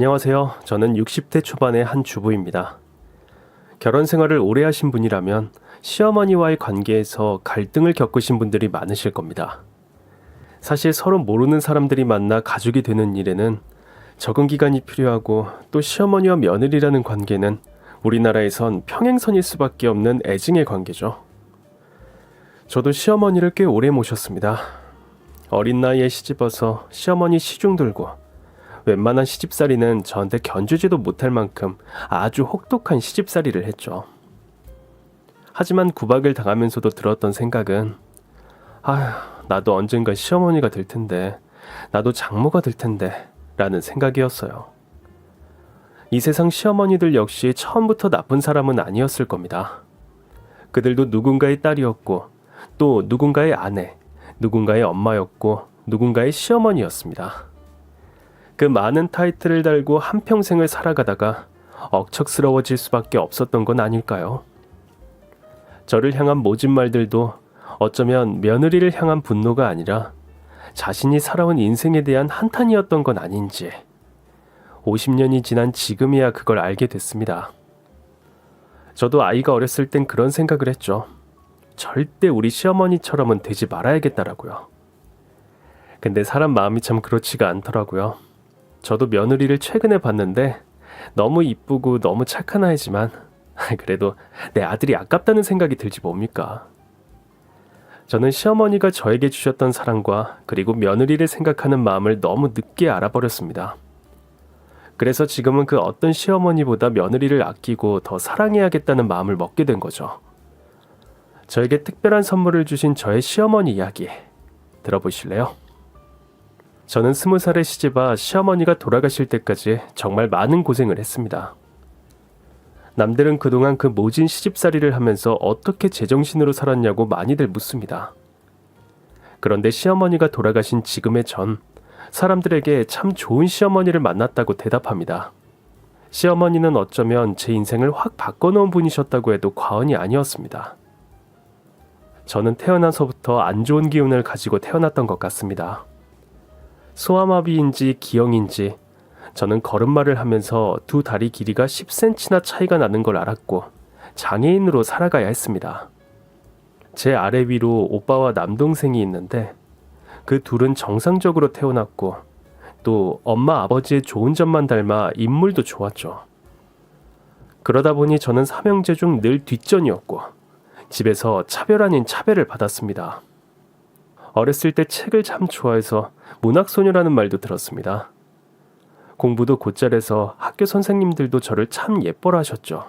안녕하세요. 저는 60대 초반의 한 주부입니다. 결혼 생활을 오래 하신 분이라면 시어머니와의 관계에서 갈등을 겪으신 분들이 많으실 겁니다. 사실 서로 모르는 사람들이 만나 가족이 되는 일에는 적응 기간이 필요하고, 또 시어머니와 며느리라는 관계는 우리나라에선 평행선일 수밖에 없는 애증의 관계죠. 저도 시어머니를 꽤 오래 모셨습니다. 어린 나이에 시집와서 시어머니 시중 들고, 웬만한 시집살이는 저한테 견주지도 못할 만큼 아주 혹독한 시집살이를 했죠. 하지만 구박을 당하면서도 들었던 생각은, 나도 언젠가 시어머니가 될 텐데, 나도 장모가 될 텐데 라는 생각이었어요. 이 세상 시어머니들 역시 처음부터 나쁜 사람은 아니었을 겁니다. 그들도 누군가의 딸이었고, 또 누군가의 아내, 누군가의 엄마였고, 누군가의 시어머니였습니다. 그 많은 타이틀을 달고 한평생을 살아가다가 억척스러워질 수밖에 없었던 건 아닐까요? 저를 향한 모진 말들도 어쩌면 며느리를 향한 분노가 아니라 자신이 살아온 인생에 대한 한탄이었던 건 아닌지, 50년이 지난 지금이야 그걸 알게 됐습니다. 저도 아이가 어렸을 땐 그런 생각을 했죠. 절대 우리 시어머니처럼은 되지 말아야겠다라고요. 근데 사람 마음이 참 그렇지가 않더라고요. 저도 며느리를 최근에 봤는데 너무 이쁘고 너무 착한 아이지만 그래도 내 아들이 아깝다는 생각이 들지 뭡니까? 저는 시어머니가 저에게 주셨던 사랑과, 그리고 며느리를 생각하는 마음을 너무 늦게 알아버렸습니다. 그래서 지금은 그 어떤 시어머니보다 며느리를 아끼고 더 사랑해야겠다는 마음을 먹게 된 거죠. 저에게 특별한 선물을 주신 저의 시어머니 이야기 들어보실래요? 저는 20살에 시집와 시어머니가 돌아가실 때까지 정말 많은 고생을 했습니다. 남들은 그동안 그 모진 시집살이를 하면서 어떻게 제정신으로 살았냐고 많이들 묻습니다. 그런데 시어머니가 돌아가신 지금의 전, 사람들에게 참 좋은 시어머니를 만났다고 대답합니다. 시어머니는 어쩌면 제 인생을 확 바꿔놓은 분이셨다고 해도 과언이 아니었습니다. 저는 태어나서부터 안 좋은 기운을 가지고 태어났던 것 같습니다. 소아마비인지 기형인지 저는 걸음마를 하면서 두 다리 길이가 10cm나 차이가 나는 걸 알았고, 장애인으로 살아가야 했습니다. 제 아래 위로 오빠와 남동생이 있는데 그 둘은 정상적으로 태어났고, 또 엄마 아버지의 좋은 점만 닮아 인물도 좋았죠. 그러다 보니 저는 삼형제 중 늘 뒷전이었고, 집에서 차별 아닌 차별을 받았습니다. 어렸을 때 책을 참 좋아해서 문학소녀라는 말도 들었습니다. 공부도 곧잘해서 학교 선생님들도 저를 참 예뻐라 하셨죠.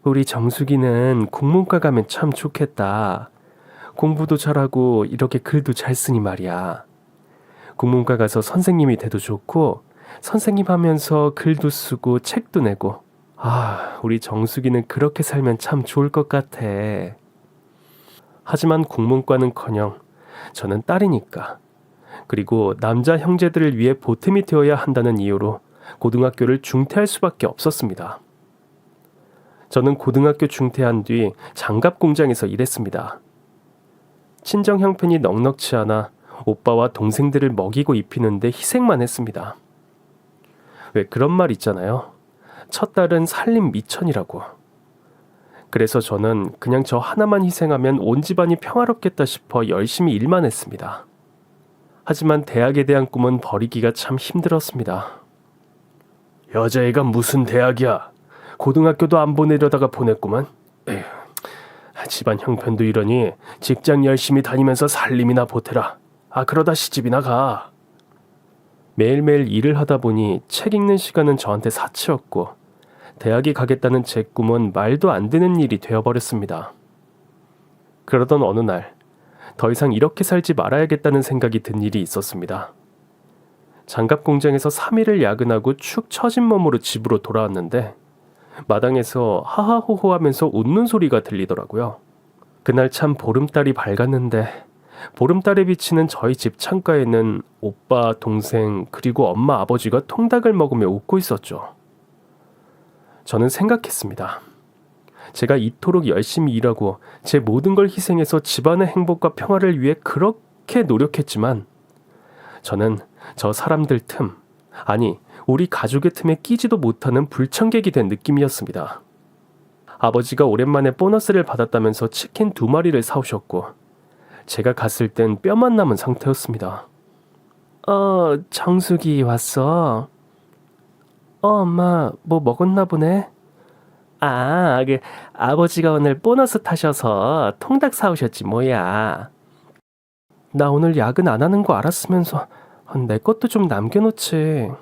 우리 정숙이는 국문과 가면 참 좋겠다. 공부도 잘하고 이렇게 글도 잘 쓰니 말이야. 국문과 가서 선생님이 돼도 좋고, 선생님 하면서 글도 쓰고 책도 내고, 우리 정숙이는 그렇게 살면 참 좋을 것 같아. 하지만 국문과는커녕 저는 딸이니까, 그리고 남자 형제들을 위해 보탬이 되어야 한다는 이유로 고등학교를 중퇴할 수밖에 없었습니다. 저는 고등학교 중퇴한 뒤 장갑 공장에서 일했습니다. 친정 형편이 넉넉치 않아 오빠와 동생들을 먹이고 입히는데 희생만 했습니다. 왜 그런 말 있잖아요. 첫 딸은 살림 미천이라고. 그래서 저는 그냥 저 하나만 희생하면 온 집안이 평화롭겠다 싶어 열심히 일만 했습니다. 하지만 대학에 대한 꿈은 버리기가 참 힘들었습니다. 여자애가 무슨 대학이야. 고등학교도 안 보내려다가 보냈구만. 에휴, 집안 형편도 이러니 직장 열심히 다니면서 살림이나 보태라. 그러다 시집이나 가. 매일매일 일을 하다 보니 책 읽는 시간은 저한테 사치였고, 대학에 가겠다는 제 꿈은 말도 안 되는 일이 되어버렸습니다. 그러던 어느 날, 더 이상 이렇게 살지 말아야겠다는 생각이 든 일이 있었습니다. 장갑 공장에서 3일을 야근하고 축 처진 몸으로 집으로 돌아왔는데, 마당에서 하하호호 하면서 웃는 소리가 들리더라고요. 그날 참 보름달이 밝았는데, 보름달에 비치는 저희 집 창가에는 오빠, 동생, 그리고 엄마, 아버지가 통닭을 먹으며 웃고 있었죠. 저는 생각했습니다. 제가 이토록 열심히 일하고 제 모든 걸 희생해서 집안의 행복과 평화를 위해 그렇게 노력했지만, 저는 저 사람들 틈, 아니 우리 가족의 틈에 끼지도 못하는 불청객이 된 느낌이었습니다. 아버지가 오랜만에 보너스를 받았다면서 치킨 2마리를 사오셨고 제가 갔을 땐 뼈만 남은 상태였습니다. 정숙이 왔어. 엄마 뭐 먹었나 보네. 아버지가 오늘 보너스 타셔서 통닭 사오셨지 뭐야. 나 오늘 야근 안 하는 거 알았으면서 내 것도 좀 남겨놓지.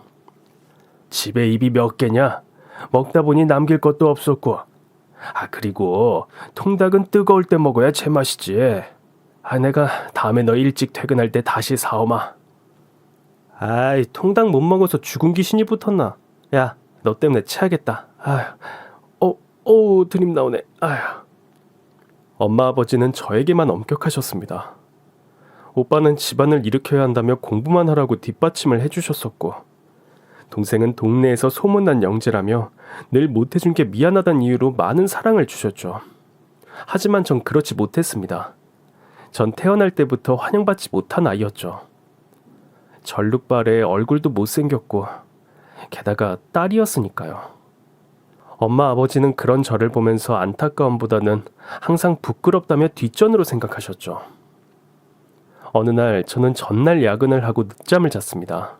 집에 입이 몇 개냐? 먹다 보니 남길 것도 없었고. 그리고 통닭은 뜨거울 때 먹어야 제맛이지. 내가 다음에 너 일찍 퇴근할 때 다시 사오마. 통닭 못 먹어서 죽은 귀신이 붙었나? 야, 너 때문에 체하겠다. 드림 나오네. 엄마 아버지는 저에게만 엄격하셨습니다. 오빠는 집안을 일으켜야 한다며 공부만 하라고 뒷받침을 해주셨었고 동생은 동네에서 소문난 영재라며 늘 못해준 게 미안하다는 이유로 많은 사랑을 주셨죠. 하지만 전 그렇지 못했습니다. 전 태어날 때부터 환영받지 못한 아이였죠. 절룩발에 얼굴도 못생겼고 게다가 딸이었으니까요. 엄마 아버지는 그런 저를 보면서 안타까움보다는 항상 부끄럽다며 뒷전으로 생각하셨죠. 어느 날 저는 전날 야근을 하고 늦잠을 잤습니다.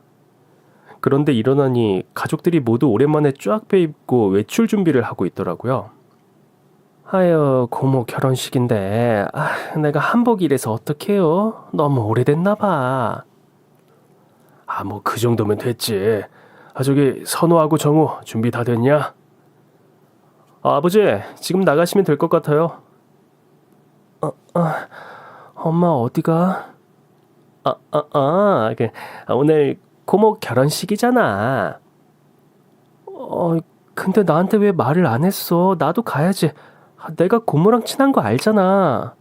그런데 일어나니 가족들이 모두 오랜만에 쫙 빼입고 외출 준비를 하고 있더라고요. 고모 결혼식인데 내가 한복 일해서 어떡해요? 너무 오래됐나 봐. 뭐 그 정도면 됐지. 저기 선우하고 정우 준비 다 됐냐? 아버지 지금 나가시면 될 것 같아요. 엄마 어디가? 오늘 고모 결혼식이잖아. 근데 나한테 왜 말을 안 했어? 나도 가야지. 내가 고모랑 친한 거 알잖아.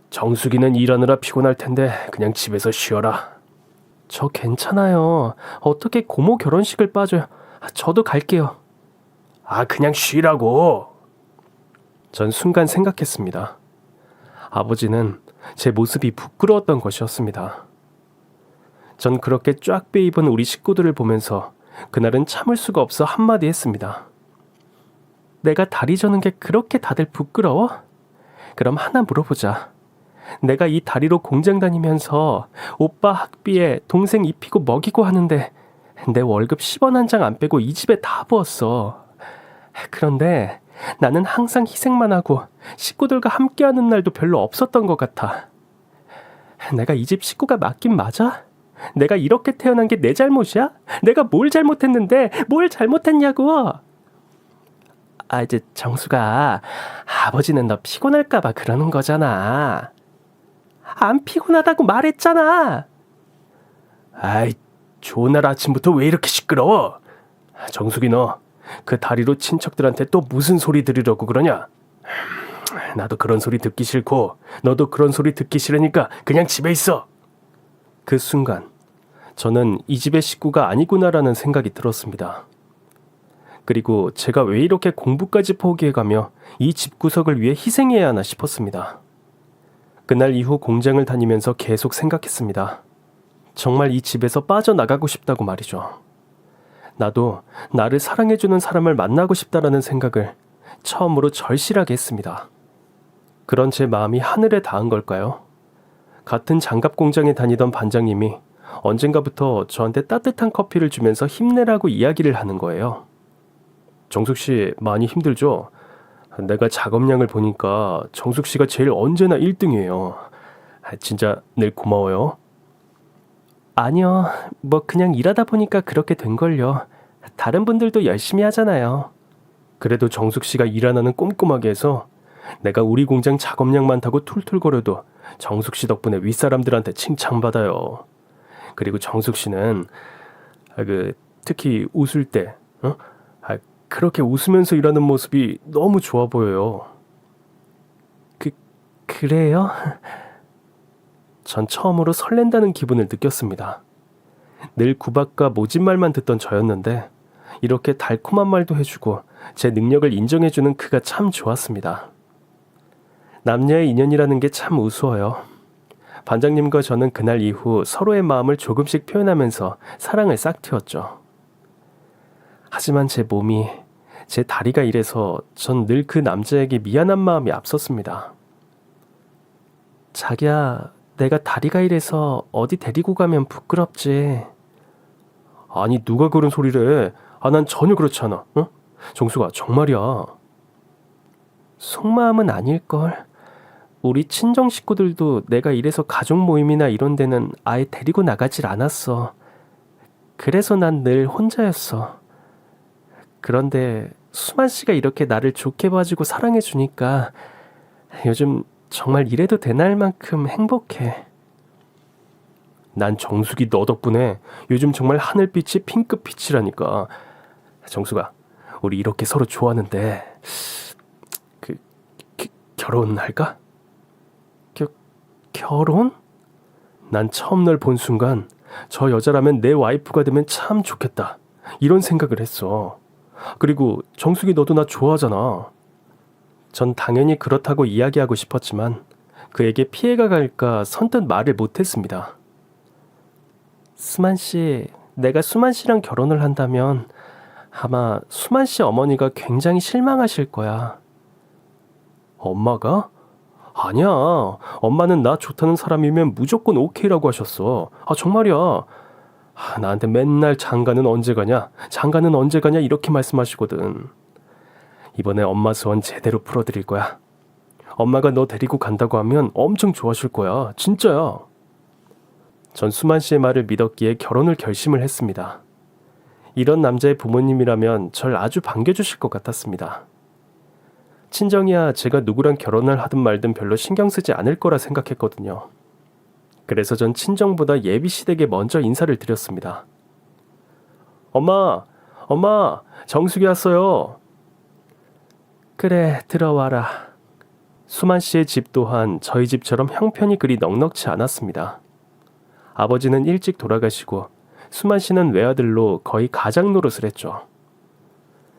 정숙이는 일하느라 피곤할 텐데 그냥 집에서 쉬어라. 저 괜찮아요. 어떻게 고모 결혼식을 빠져요? 저도 갈게요. 그냥 쉬라고. 전 순간 생각했습니다. 아버지는 제 모습이 부끄러웠던 것이었습니다. 전 그렇게 쫙 빼입은 우리 식구들을 보면서 그날은 참을 수가 없어 한마디 했습니다. 내가 다리 저는 게 그렇게 다들 부끄러워? 그럼 하나 물어보자. 내가 이 다리로 공장 다니면서 오빠 학비에 동생 입히고 먹이고 하는데 내 월급 10원 한 장 안 빼고 이 집에 다 부었어. 그런데 나는 항상 희생만 하고 식구들과 함께하는 날도 별로 없었던 것 같아. 내가 이 집 식구가 맞긴 맞아? 내가 이렇게 태어난 게 내 잘못이야? 내가 뭘 잘못했는데 뭘 잘못했냐고? 이제 정수가 아버지는 너 피곤할까봐 그러는 거잖아. 안 피곤하다고 말했잖아. 좋은 날 아침부터 왜 이렇게 시끄러워? 정숙이 너 그 다리로 친척들한테 또 무슨 소리 들으려고 그러냐? 나도 그런 소리 듣기 싫고 너도 그런 소리 듣기 싫으니까 그냥 집에 있어. 그 순간 저는 이 집의 식구가 아니구나라는 생각이 들었습니다. 그리고 제가 왜 이렇게 공부까지 포기해가며 이 집구석을 위해 희생해야 하나 싶었습니다. 그날 이후 공장을 다니면서 계속 생각했습니다. 정말 이 집에서 빠져나가고 싶다고 말이죠. 나도 나를 사랑해주는 사람을 만나고 싶다라는 생각을 처음으로 절실하게 했습니다. 그런 제 마음이 하늘에 닿은 걸까요? 같은 장갑 공장에 다니던 반장님이 언젠가부터 저한테 따뜻한 커피를 주면서 힘내라고 이야기를 하는 거예요. 정숙 씨 많이 힘들죠? 내가 작업량을 보니까 정숙 씨가 제일 언제나 1등이에요. 진짜 늘 고마워요. 아니요, 그냥 일하다 보니까 그렇게 된걸요. 다른 분들도 열심히 하잖아요. 그래도 정숙 씨가 일 하나는 꼼꼼하게 해서 내가 우리 공장 작업량 많다고 툴툴거려도 정숙 씨 덕분에 윗사람들한테 칭찬받아요. 그리고 정숙 씨는 특히 웃을 때 그렇게 웃으면서 일하는 모습이 너무 좋아 보여요. 그래요? 전 처음으로 설렌다는 기분을 느꼈습니다. 늘 구박과 모진말만 듣던 저였는데 이렇게 달콤한 말도 해주고 제 능력을 인정해주는 그가 참 좋았습니다. 남녀의 인연이라는 게 참 우스워요. 반장님과 저는 그날 이후 서로의 마음을 조금씩 표현하면서 사랑을 싹 틔웠죠. 하지만 제 몸이, 제 다리가 이래서 전 늘 그 남자에게 미안한 마음이 앞섰습니다. 자기야, 내가 다리가 이래서 어디 데리고 가면 부끄럽지. 아니, 누가 그런 소리를 해. 난 전혀 그렇지 않아. 어? 정수가, 정말이야. 속마음은 아닐걸. 우리 친정 식구들도 내가 이래서 가족 모임이나 이런 데는 아예 데리고 나가질 않았어. 그래서 난 늘 혼자였어. 그런데 수만 씨가 이렇게 나를 좋게 봐주고 사랑해주니까 요즘 정말 이래도 되나 만큼 행복해. 난 정숙이 너 덕분에 요즘 정말 하늘빛이 핑크빛이라니까. 정숙아, 우리 이렇게 서로 좋아하는데 결혼할까? 결혼? 난 처음 널 본 순간 저 여자라면 내 와이프가 되면 참 좋겠다, 이런 생각을 했어. 그리고 정숙이 너도 나 좋아하잖아. 전 당연히 그렇다고 이야기하고 싶었지만 그에게 피해가 갈까 선뜻 말을 못했습니다. 수만 씨, 내가 수만 씨랑 결혼을 한다면 아마 수만 씨 어머니가 굉장히 실망하실 거야. 엄마가? 아니야. 엄마는 나 좋다는 사람이면 무조건 오케이라고 하셨어. 정말이야. 나한테 맨날 장가는 언제 가냐? 장가는 언제 가냐? 이렇게 말씀하시거든. 이번에 엄마 소원 제대로 풀어드릴 거야. 엄마가 너 데리고 간다고 하면 엄청 좋아하실 거야. 진짜야. 전 수만 씨의 말을 믿었기에 결혼을 결심을 했습니다. 이런 남자의 부모님이라면 절 아주 반겨주실 것 같았습니다. 친정이야 제가 누구랑 결혼을 하든 말든 별로 신경 쓰지 않을 거라 생각했거든요. 그래서 전 친정보다 예비 시댁에 먼저 인사를 드렸습니다. 엄마, 정숙이 왔어요. 그래, 들어와라. 수만 씨의 집 또한 저희 집처럼 형편이 그리 넉넉지 않았습니다. 아버지는 일찍 돌아가시고 수만 씨는 외아들로 거의 가장 노릇을 했죠.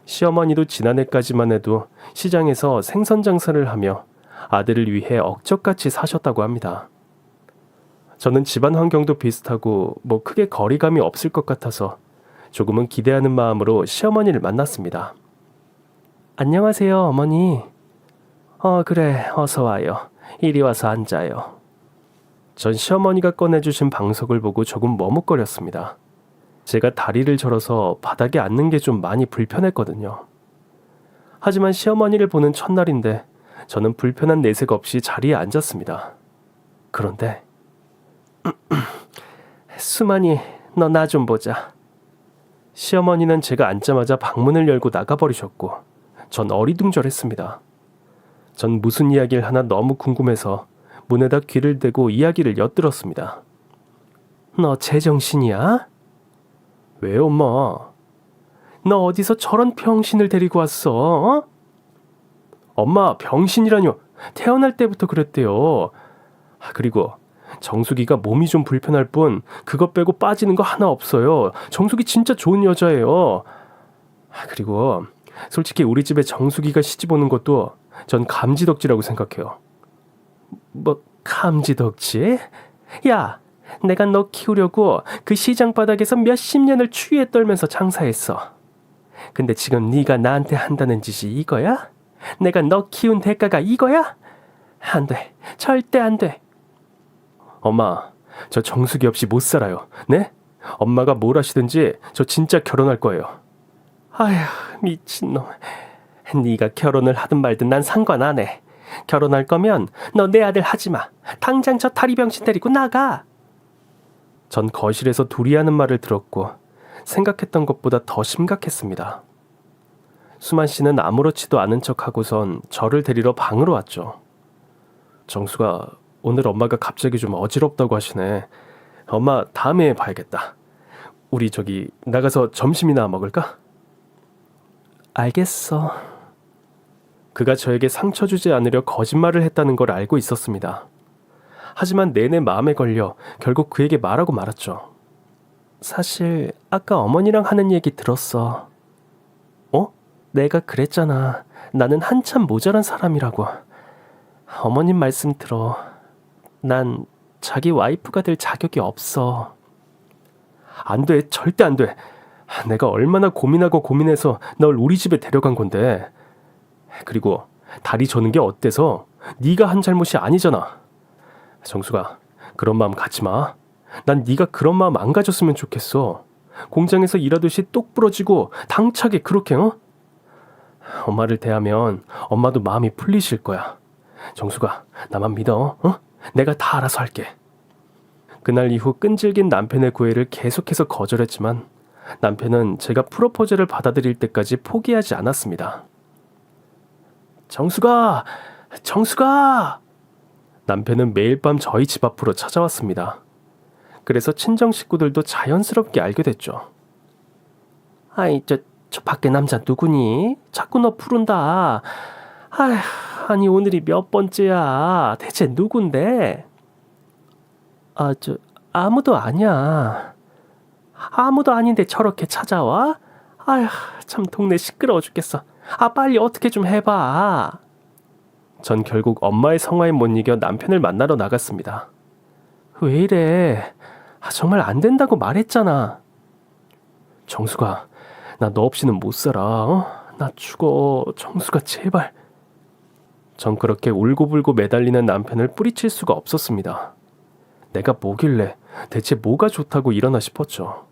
시어머니도 지난해까지만 해도 시장에서 생선 장사를 하며 아들을 위해 억적같이 사셨다고 합니다. 저는 집안 환경도 비슷하고 크게 거리감이 없을 것 같아서 조금은 기대하는 마음으로 시어머니를 만났습니다. 안녕하세요, 어머니. 그래, 어서 와요. 이리 와서 앉아요. 전 시어머니가 꺼내주신 방석을 보고 조금 머뭇거렸습니다. 제가 다리를 절어서 바닥에 앉는 게 좀 많이 불편했거든요. 하지만 시어머니를 보는 첫날인데 저는 불편한 내색 없이 자리에 앉았습니다. 그런데 수만이, 너 나 좀 보자. 시어머니는 제가 앉자마자 방문을 열고 나가버리셨고 전 어리둥절했습니다. 전 무슨 이야기를 하나 너무 궁금해서 문에다 귀를 대고 이야기를 엿들었습니다. 너 제정신이야? 왜 엄마? 너 어디서 저런 병신을 데리고 왔어? 어? 엄마, 병신이라뇨. 태어날 때부터 그랬대요. 그리고 정숙이가 몸이 좀 불편할 뿐 그것 빼고 빠지는 거 하나 없어요. 정숙이 진짜 좋은 여자예요. 그리고 솔직히 우리 집에 정숙이가 시집 오는 것도 전 감지덕지라고 생각해요. 감지덕지? 야, 내가 너 키우려고 그 시장 바닥에서 몇십 년을 추위에 떨면서 장사했어. 근데 지금 네가 나한테 한다는 짓이 이거야? 내가 너 키운 대가가 이거야? 안 돼. 절대 안 돼. 엄마, 저 정숙이 없이 못 살아요. 네? 엄마가 뭘 하시든지 저 진짜 결혼할 거예요. 아휴, 미친놈. 네가 결혼을 하든 말든 난 상관 안 해. 결혼할 거면 너 내 아들 하지 마. 당장 저 다리병신 데리고 나가. 전 거실에서 둘이 하는 말을 들었고 생각했던 것보다 더 심각했습니다. 수만 씨는 아무렇지도 않은 척하고선 저를 데리러 방으로 왔죠. 정수가, 오늘 엄마가 갑자기 좀 어지럽다고 하시네. 엄마 다음에 봐야겠다. 우리 저기 나가서 점심이나 먹을까? 알겠어. 그가 저에게 상처 주지 않으려 거짓말을 했다는 걸 알고 있었습니다. 하지만 내내 마음에 걸려 결국 그에게 말하고 말았죠. 사실 아까 어머니랑 하는 얘기 들었어. 내가 그랬잖아. 나는 한참 모자란 사람이라고. 어머님 말씀 들어. 난 자기 와이프가 될 자격이 없어. 안 돼, 절대 안 돼. 내가 얼마나 고민하고 고민해서 널 우리 집에 데려간 건데. 그리고 다리 저는 게 어때서? 네가 한 잘못이 아니잖아. 정수가, 그런 마음 갖지 마. 난 네가 그런 마음 안 가졌으면 좋겠어. 공장에서 일하듯이 똑 부러지고 당차게 그렇게, 어? 엄마를 대하면 엄마도 마음이 풀리실 거야. 정수가, 나만 믿어. 어? 내가 다 알아서 할게. 그날 이후 끈질긴 남편의 구애를 계속해서 거절했지만 남편은 제가 프로포즈를 받아들일 때까지 포기하지 않았습니다. 정수가! 정수가! 남편은 매일 밤 저희 집 앞으로 찾아왔습니다. 그래서 친정 식구들도 자연스럽게 알게 됐죠. 아이, 저 밖에 남자 누구니? 자꾸 너 부른다. 아휴, 아니 오늘이 몇 번째야? 대체 누군데? 아무도 아니야. 아무도 아닌데 저렇게 찾아와? 아휴, 참 동네 시끄러워 죽겠어. 빨리 어떻게 좀 해봐. 전 결국 엄마의 성화에 못 이겨 남편을 만나러 나갔습니다. 왜 이래? 정말 안 된다고 말했잖아. 정수가, 나 너 없이는 못 살아. 어? 나 죽어. 정수가 제발. 전 그렇게 울고불고 매달리는 남편을 뿌리칠 수가 없었습니다. 내가 뭐길래 대체 뭐가 좋다고 이러나 싶었죠.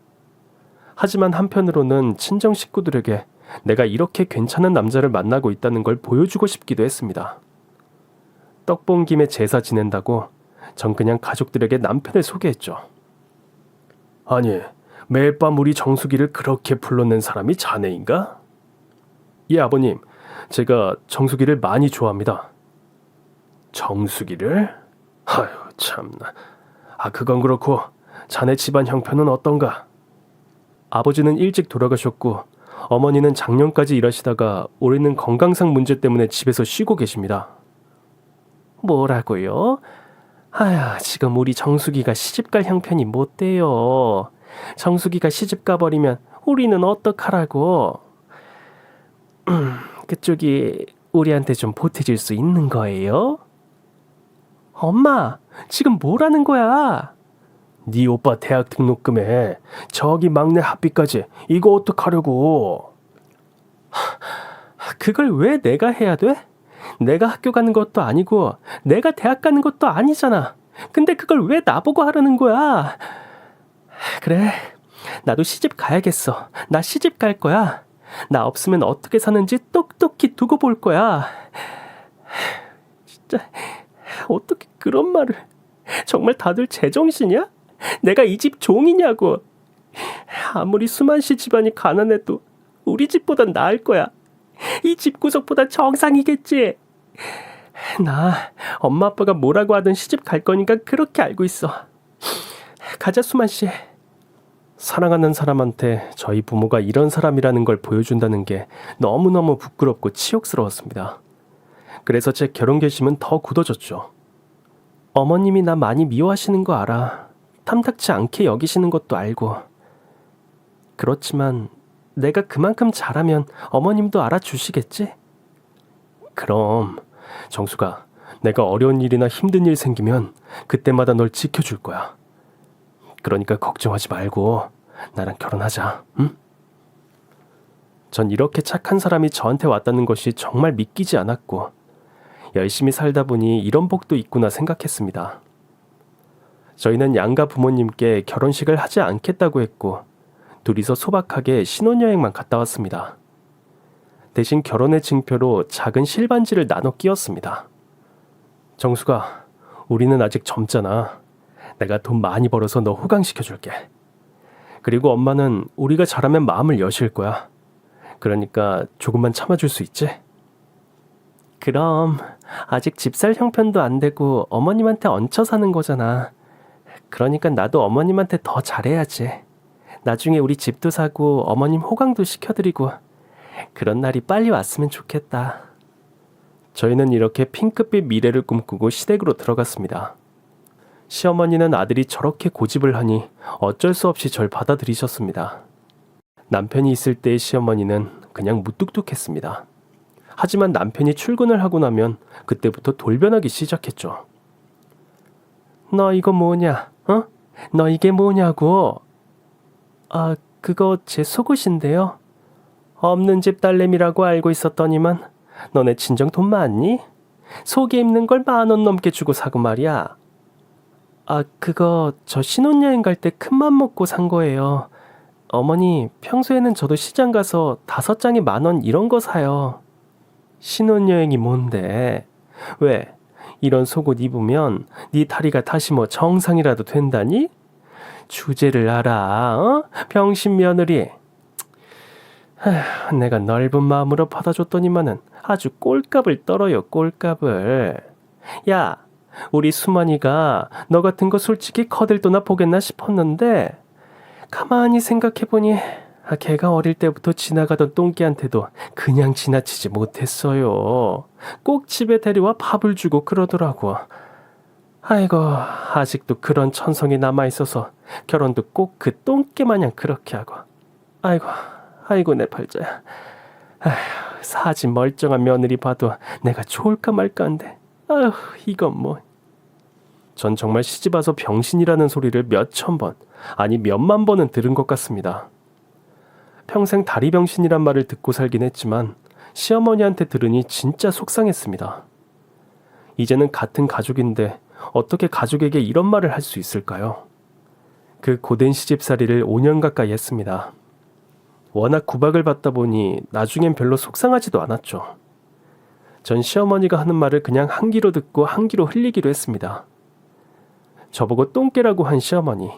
하지만 한편으로는 친정 식구들에게 내가 이렇게 괜찮은 남자를 만나고 있다는 걸 보여주고 싶기도 했습니다. 떡 본 김에 제사 지낸다고 전 그냥 가족들에게 남편을 소개했죠. 아니, 매일 밤 우리 정수기를 그렇게 불러낸 사람이 자네인가? 예, 아버님. 제가 정수기를 많이 좋아합니다. 정수기를? 아유, 참나. 그건 그렇고 자네 집안 형편은 어떤가? 아버지는 일찍 돌아가셨고 어머니는 작년까지 일하시다가 올해는 건강상 문제 때문에 집에서 쉬고 계십니다. 뭐라고요? 지금 우리 정수기가 시집갈 형편이 못 돼요. 정수기가 시집 가버리면 우리는 어떡하라고? 그쪽이 우리한테 좀 보태줄 수 있는 거예요? 엄마, 지금 뭐라는 거야? 네 오빠 대학 등록금에 저기 막내 학비까지 이거 어떡하려고? 그걸 왜 내가 해야 돼? 내가 학교 가는 것도 아니고 내가 대학 가는 것도 아니잖아. 근데 그걸 왜 나보고 하라는 거야? 그래, 나도 시집 가야겠어. 나 시집 갈 거야. 나 없으면 어떻게 사는지 똑똑히 두고 볼 거야. 진짜 어떻게 그런 말을. 정말 다들 제정신이야? 내가 이 집 종이냐고. 아무리 수만씨 집안이 가난해도 우리 집보단 나을 거야. 이 집구석보다 정상이겠지. 나 엄마 아빠가 뭐라고 하든 시집 갈 거니까 그렇게 알고 있어. 가자, 수만씨. 사랑하는 사람한테 저희 부모가 이런 사람이라는 걸 보여준다는 게 너무너무 부끄럽고 치욕스러웠습니다. 그래서 제 결혼 결심은 더 굳어졌죠. 어머님이 나 많이 미워하시는 거 알아. 탐탁치 않게 여기시는 것도 알고. 그렇지만 내가 그만큼 잘하면 어머님도 알아주시겠지? 그럼 정수가, 내가 어려운 일이나 힘든 일 생기면 그때마다 널 지켜줄 거야. 그러니까 걱정하지 말고 나랑 결혼하자. 응? 전 이렇게 착한 사람이 저한테 왔다는 것이 정말 믿기지 않았고 열심히 살다 보니 이런 복도 있구나 생각했습니다. 저희는 양가 부모님께 결혼식을 하지 않겠다고 했고 둘이서 소박하게 신혼여행만 갔다 왔습니다. 대신 결혼의 증표로 작은 실반지를 나눠 끼웠습니다. 정수가, 우리는 아직 젊잖아. 내가 돈 많이 벌어서 너 호강시켜줄게. 그리고 엄마는 우리가 잘하면 마음을 여실 거야. 그러니까 조금만 참아줄 수 있지? 그럼 아직 집 살 형편도 안 되고 어머님한테 얹혀 사는 거잖아. 그러니까 나도 어머님한테 더 잘해야지. 나중에 우리 집도 사고 어머님 호강도 시켜드리고 그런 날이 빨리 왔으면 좋겠다. 저희는 이렇게 핑크빛 미래를 꿈꾸고 시댁으로 들어갔습니다. 시어머니는 아들이 저렇게 고집을 하니 어쩔 수 없이 절 받아들이셨습니다. 남편이 있을 때의 시어머니는 그냥 무뚝뚝했습니다. 하지만 남편이 출근을 하고 나면 그때부터 돌변하기 시작했죠. 너 이거 뭐냐? 어? 너 이게 뭐냐고? 그거 제 속옷인데요. 없는 집 딸내미라고 알고 있었더니만 너네 진정 돈 많니? 속에 입는 걸 10,000원 넘게 주고 사고 말이야. 그거 저 신혼여행 갈 때 큰맘 먹고 산 거예요. 어머니, 평소에는 저도 시장 가서 5장에 10,000원 이런 거 사요. 신혼여행이 뭔데? 왜? 이런 속옷 입으면 네 다리가 다시 뭐 정상이라도 된다니? 주제를 알아, 어? 병신 며느리. 내가 넓은 마음으로 받아줬더니만은 아주 꼴값을 떨어요, 꼴값을. 야, 우리 수만이가 너 같은 거 솔직히 거들떠나 보겠나 싶었는데 가만히 생각해보니 걔가 어릴 때부터 지나가던 똥개한테도 그냥 지나치지 못했어요. 꼭 집에 데려와 밥을 주고 그러더라고. 아이고, 아직도 그런 천성이 남아있어서 결혼도 꼭 그 똥개 마냥 그렇게 하고. 아이고 내 팔자야. 사지 멀쩡한 며느리 봐도 내가 좋을까 말까 한데. 이건 뭐. 전 정말 시집와서 병신이라는 소리를 몇천 번, 아니 몇만 번은 들은 것 같습니다. 평생 다리병신이란 말을 듣고 살긴 했지만 시어머니한테 들으니 진짜 속상했습니다. 이제는 같은 가족인데 어떻게 가족에게 이런 말을 할 수 있을까요? 그 고된 시집살이를 5년 가까이 했습니다. 워낙 구박을 받다 보니 나중엔 별로 속상하지도 않았죠. 전 시어머니가 하는 말을 그냥 한 귀로 듣고 한 귀로 흘리기로 했습니다. 저보고 똥개라고 한 시어머니.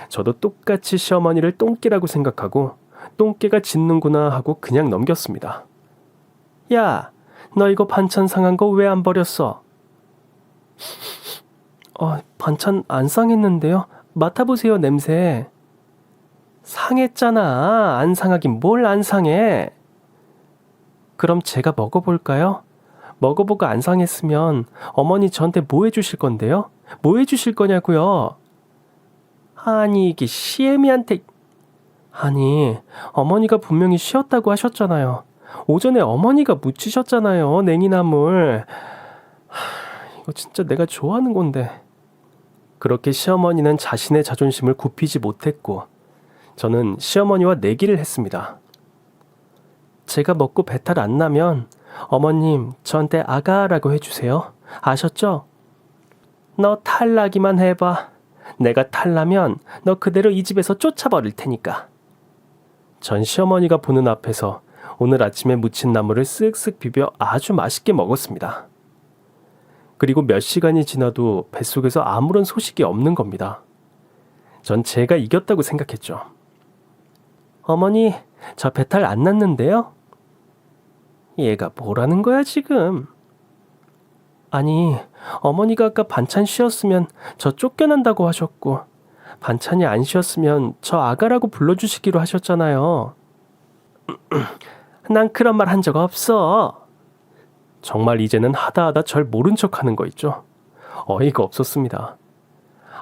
저도 똑같이 시어머니를 똥개라고 생각하고 똥개가 짖는구나 하고 그냥 넘겼습니다. 야, 너 이거 반찬 상한 거 왜 안 버렸어? 반찬 안 상했는데요. 맡아보세요, 냄새. 상했잖아. 안 상하긴 뭘 안 상해. 그럼 제가 먹어볼까요? 먹어보고 안 상했으면 어머니 저한테 뭐 해주실 건데요? 뭐 해주실 거냐고요? 아니 이게 시애미한테... 아니 어머니가 분명히 쉬었다고 하셨잖아요. 오전에 어머니가 무치셨잖아요. 냉이나물. 이거 진짜 내가 좋아하는 건데. 그렇게 시어머니는 자신의 자존심을 굽히지 못했고 저는 시어머니와 내기를 했습니다. 제가 먹고 배탈 안 나면 어머님 저한테 아가라고 해주세요. 아셨죠? 너 탈나기만 해봐. 내가 탈나면 너 그대로 이 집에서 쫓아버릴 테니까. 전 시어머니가 보는 앞에서 오늘 아침에 무친 나물을 쓱쓱 비벼 아주 맛있게 먹었습니다. 그리고 몇 시간이 지나도 뱃속에서 아무런 소식이 없는 겁니다. 전 제가 이겼다고 생각했죠. 어머니, 저 배탈 안 났는데요? 얘가 뭐라는 거야 지금? 아니, 어머니가 아까 반찬 쉬었으면 저 쫓겨난다고 하셨고 반찬이 안 쉬었으면 저 아가라고 불러주시기로 하셨잖아요. 난 그런 말 한 적 없어. 정말 이제는 하다하다 절 모른 척하는 거 있죠. 어이가 없었습니다.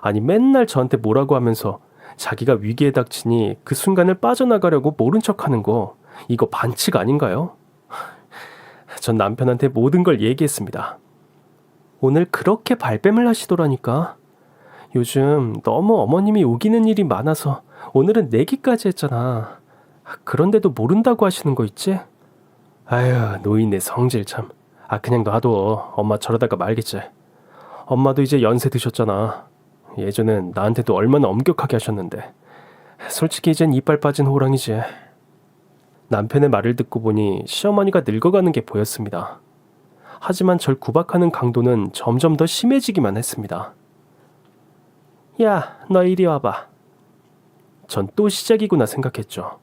아니 맨날 저한테 뭐라고 하면서 자기가 위기에 닥치니 그 순간을 빠져나가려고 모른 척하는 거 이거 반칙 아닌가요? 전 남편한테 모든 걸 얘기했습니다. 오늘 그렇게 발뺌을 하시더라니까. 요즘 너무 어머님이 우기는 일이 많아서 오늘은 내기까지 했잖아. 그런데도 모른다고 하시는 거 있지? 아휴 노인네 성질 참. 그냥 놔둬. 엄마 저러다가 말겠지. 엄마도 이제 연세 드셨잖아. 예전엔 나한테도 얼마나 엄격하게 하셨는데 솔직히 이젠 이빨 빠진 호랑이지. 남편의 말을 듣고 보니 시어머니가 늙어가는 게 보였습니다. 하지만 절 구박하는 강도는 점점 더 심해지기만 했습니다. 야, 너 이리 와봐. 전 또 시작이구나 생각했죠.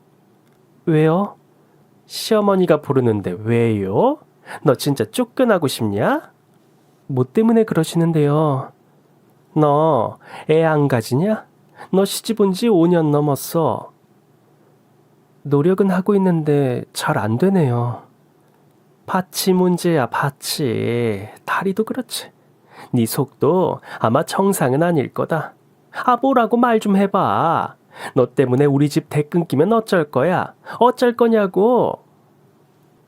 왜요? 시어머니가 부르는데 왜요? 너 진짜 쫓겨나고 싶냐? 뭐 때문에 그러시는데요? 너 애 안 가지냐? 너 시집 온 지 5년 넘었어. 노력은 하고 있는데 잘 안 되네요. 밭이 문제야, 밭이. 다리도 그렇지. 네 속도 아마 정상은 아닐 거다. 뭐라고 말 좀 해봐. 너 때문에 우리 집 대 끊기면 어쩔 거야? 어쩔 거냐고.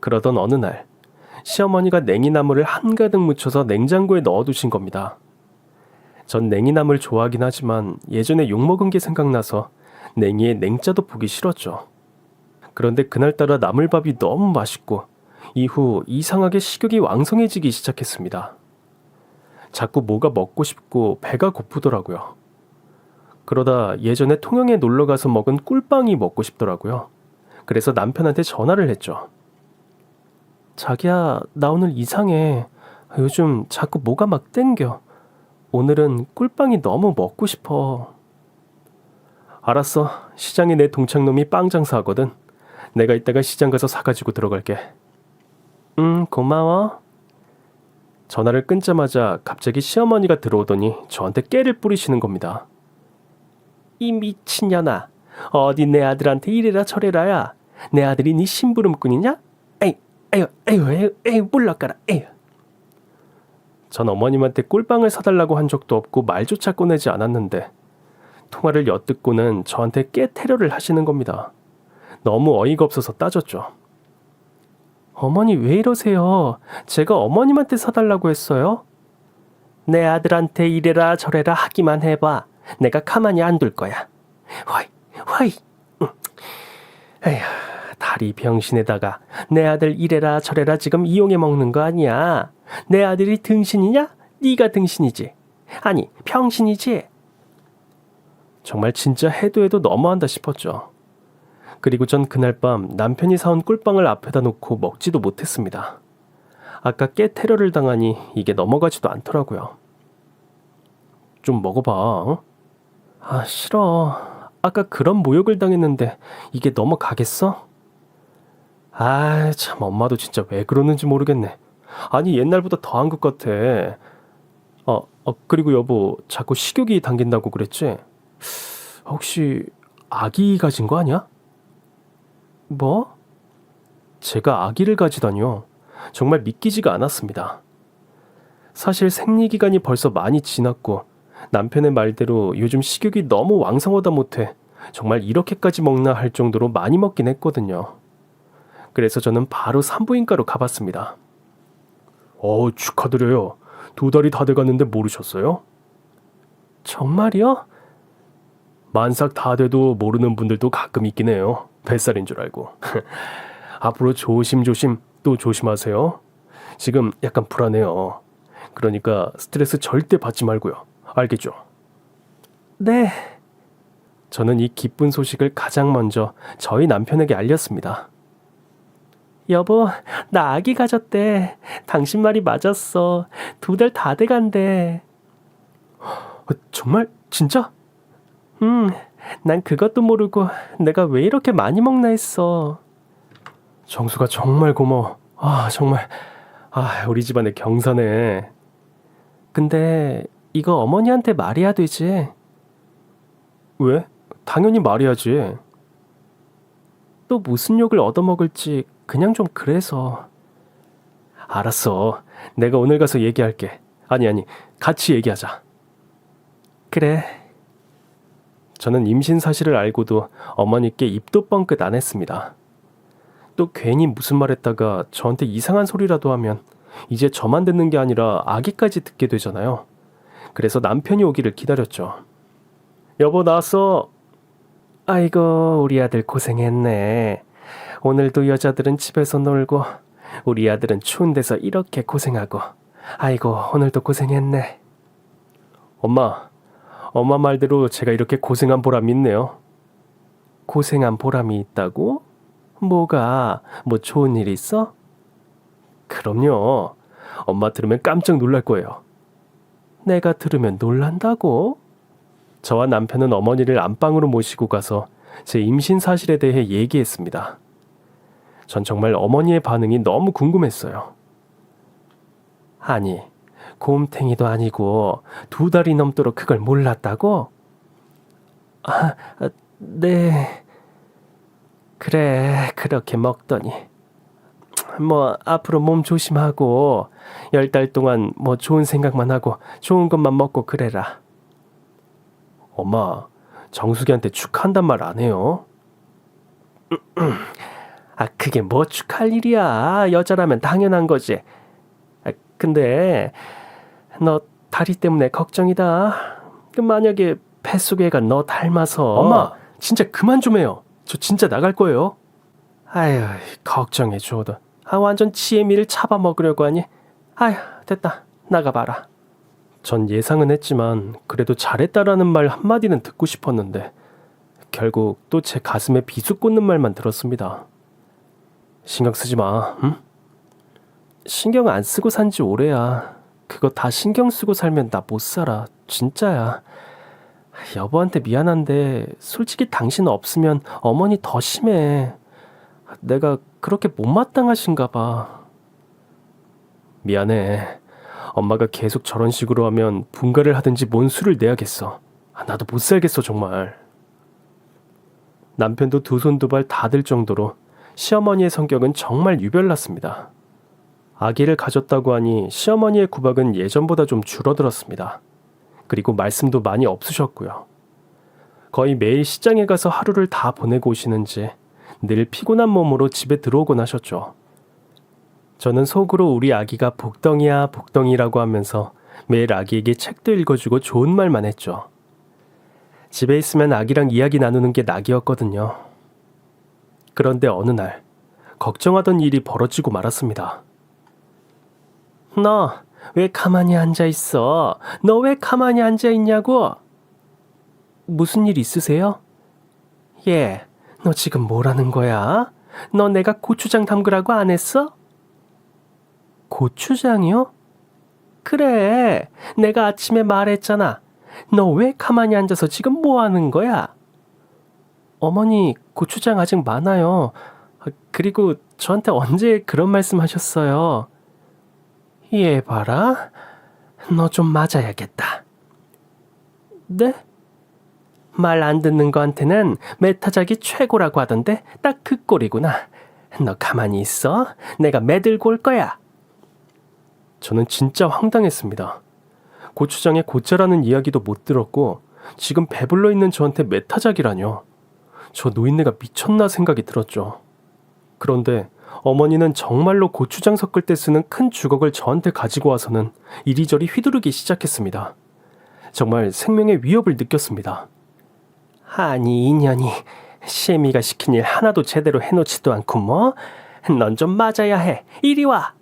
그러던 어느 날 시어머니가 냉이나물을 한가득 묻혀서 냉장고에 넣어두신 겁니다. 전 냉이나물 좋아하긴 하지만 예전에 욕먹은 게 생각나서 냉이에 냉자도 보기 싫었죠. 그런데 그날따라 나물밥이 너무 맛있고 이후 이상하게 식욕이 왕성해지기 시작했습니다. 자꾸 뭐가 먹고 싶고 배가 고프더라고요. 그러다 예전에 통영에 놀러가서 먹은 꿀빵이 먹고 싶더라고요. 그래서 남편한테 전화를 했죠. 자기야, 나 오늘 이상해. 요즘 자꾸 뭐가 막 땡겨. 오늘은 꿀빵이 너무 먹고 싶어. 알았어. 시장에 내 동창놈이 빵 장사하거든. 내가 이따가 시장 가서 사가지고 들어갈게. 고마워. 전화를 끊자마자 갑자기 시어머니가 들어오더니 저한테 깨를 뿌리시는 겁니다. 이 미친년아. 어디 내 아들한테 이래라 저래라야. 내 아들이 네 심부름꾼이냐? 에이 물러가라. 에이. 전 어머님한테 꿀빵을 사달라고 한 적도 없고 말조차 꺼내지 않았는데 통화를 엿듣고는 저한테 깨 테러를 하시는 겁니다. 너무 어이가 없어서 따졌죠. 어머니 왜 이러세요? 제가 어머님한테 사달라고 했어요? 내 아들한테 이래라 저래라 하기만 해봐. 내가 가만히 안 둘 거야. 화이. 에휴, 다리 병신에다가 내 아들 이래라 저래라 지금 이용해 먹는 거 아니야. 내 아들이 등신이냐? 네가 등신이지. 아니, 병신이지. 정말 진짜 해도 너무한다 싶었죠. 그리고 전 그날 밤 남편이 사온 꿀빵을 앞에다 놓고 먹지도 못했습니다. 아까 깨 테러를 당하니 이게 넘어가지도 않더라고요. 좀 먹어봐. 어? 아, 싫어. 아까 그런 모욕을 당했는데 이게 넘어가겠어? 아, 참 엄마도 진짜 왜 그러는지 모르겠네. 아니 옛날보다 더한 것 같아. 그리고 여보 자꾸 식욕이 당긴다고 그랬지? 혹시 아기 가진 거 아니야? 뭐? 제가 아기를 가지다니요. 정말 믿기지가 않았습니다. 사실 생리기간이 벌써 많이 지났고 남편의 말대로 요즘 식욕이 너무 왕성하다 못해 정말 이렇게까지 먹나 할 정도로 많이 먹긴 했거든요. 그래서 저는 바로 산부인과로 가봤습니다. 축하드려요. 2달이 다 돼가는데 모르셨어요? 정말이요? 만삭 다 돼도 모르는 분들도 가끔 있긴 해요. 뱃살인 줄 알고. 앞으로 조심조심 또 조심하세요. 지금 약간 불안해요. 그러니까 스트레스 절대 받지 말고요. 알겠죠? 네. 저는 이 기쁜 소식을 가장 먼저 저희 남편에게 알렸습니다. 여보, 나 아기 가졌대. 당신 말이 맞았어. 2달 다 돼간대. 정말? 진짜? 난 그것도 모르고 내가 왜 이렇게 많이 먹나 했어. 정수가 정말 고마워. 정말. 우리 집안의 경사네. 근데 이거 어머니한테 말해야 되지. 왜? 당연히 말해야지. 또 무슨 욕을 얻어먹을지 그냥 좀 그래서. 알았어. 내가 오늘 가서 얘기할게. 아니, 같이 얘기하자. 그래. 저는 임신 사실을 알고도 어머니께 입도 뻥끗 안 했습니다. 또 괜히 무슨 말 했다가 저한테 이상한 소리라도 하면 이제 저만 듣는 게 아니라 아기까지 듣게 되잖아요. 그래서 남편이 오기를 기다렸죠. 여보 나왔어. 아이고 우리 아들 고생했네. 오늘도 여자들은 집에서 놀고 우리 아들은 추운 데서 이렇게 고생하고. 아이고 오늘도 고생했네. 엄마 말대로 제가 이렇게 고생한 보람이 있네요. 고생한 보람이 있다고? 뭐가? 뭐 좋은 일 있어? 그럼요. 엄마 들으면 깜짝 놀랄 거예요. 내가 들으면 놀란다고? 저와 남편은 어머니를 안방으로 모시고 가서 제 임신 사실에 대해 얘기했습니다. 전 정말 어머니의 반응이 너무 궁금했어요. 아니, 곰탱이도 아니고 2달이 넘도록 그걸 몰랐다고? 네. 그래, 그렇게 먹더니. 뭐 앞으로 몸 조심하고 10달 동안 뭐 좋은 생각만 하고 좋은 것만 먹고 그래라. 엄마, 정수기한테 축하한단 말 안 해요? 그게 뭐 축하할 일이야. 여자라면 당연한 거지. 근데 너 다리 때문에 걱정이다. 만약에 뱃속애가 너 닮아서. 엄마, 진짜 그만 좀 해요. 저 진짜 나갈 거예요. 아휴, 걱정해줘도. 완전 치애미를 잡아먹으려고 하니. 아휴, 됐다. 나가봐라. 전 예상은 했지만 그래도 잘했다라는 말 한마디는 듣고 싶었는데 결국 또 제 가슴에 비수 꽂는 말만 들었습니다. 신경 쓰지 마, 응? 신경 안 쓰고 산지 오래야. 그거 다 신경 쓰고 살면 나 못 살아. 진짜야. 여보한테 미안한데 솔직히 당신 없으면 어머니 더 심해. 내가 그렇게 못마땅하신가 봐. 미안해. 엄마가 계속 저런 식으로 하면 분가를 하든지 뭔 수를 내야겠어. 나도 못 살겠어 정말. 남편도 두 손 두 발 다 들 정도로 시어머니의 성격은 정말 유별났습니다. 아기를 가졌다고 하니 시어머니의 구박은 예전보다 좀 줄어들었습니다. 그리고 말씀도 많이 없으셨고요. 거의 매일 시장에 가서 하루를 다 보내고 오시는지 늘 피곤한 몸으로 집에 들어오곤 하셨죠. 저는 속으로 우리 아기가 복덩이야 복덩이라고 하면서 매일 아기에게 책도 읽어주고 좋은 말만 했죠. 집에 있으면 아기랑 이야기 나누는 게 낙이었거든요. 그런데 어느 날 걱정하던 일이 벌어지고 말았습니다. 너 왜 가만히 앉아있어? 너 왜 가만히 앉아있냐고? 무슨 일 있으세요? 예, 너 지금 뭐라는 거야? 너 내가 고추장 담그라고 안 했어? 고추장이요? 그래, 내가 아침에 말했잖아. 너 왜 가만히 앉아서 지금 뭐 하는 거야? 어머니, 고추장 아직 많아요. 그리고 저한테 언제 그런 말씀 하셨어요? 얘 봐라. 너 좀 맞아야겠다. 네? 말 안 듣는 거한테는 메타작이 최고라고 하던데 딱 그 꼴이구나. 너 가만히 있어. 내가 매들고 올 거야. 저는 진짜 황당했습니다. 고추장에 고짜라는 이야기도 못 들었고 지금 배불러 있는 저한테 메타작이라뇨. 저 노인네가 미쳤나 생각이 들었죠. 그런데 어머니는 정말로 고추장 섞을 때 쓰는 큰 주걱을 저한테 가지고 와서는 이리저리 휘두르기 시작했습니다. 정말 생명의 위협을 느꼈습니다. 아니 이년이 시애미가 시킨 일 하나도 제대로 해놓지도 않고 뭐? 넌 좀 맞아야 해. 이리 와.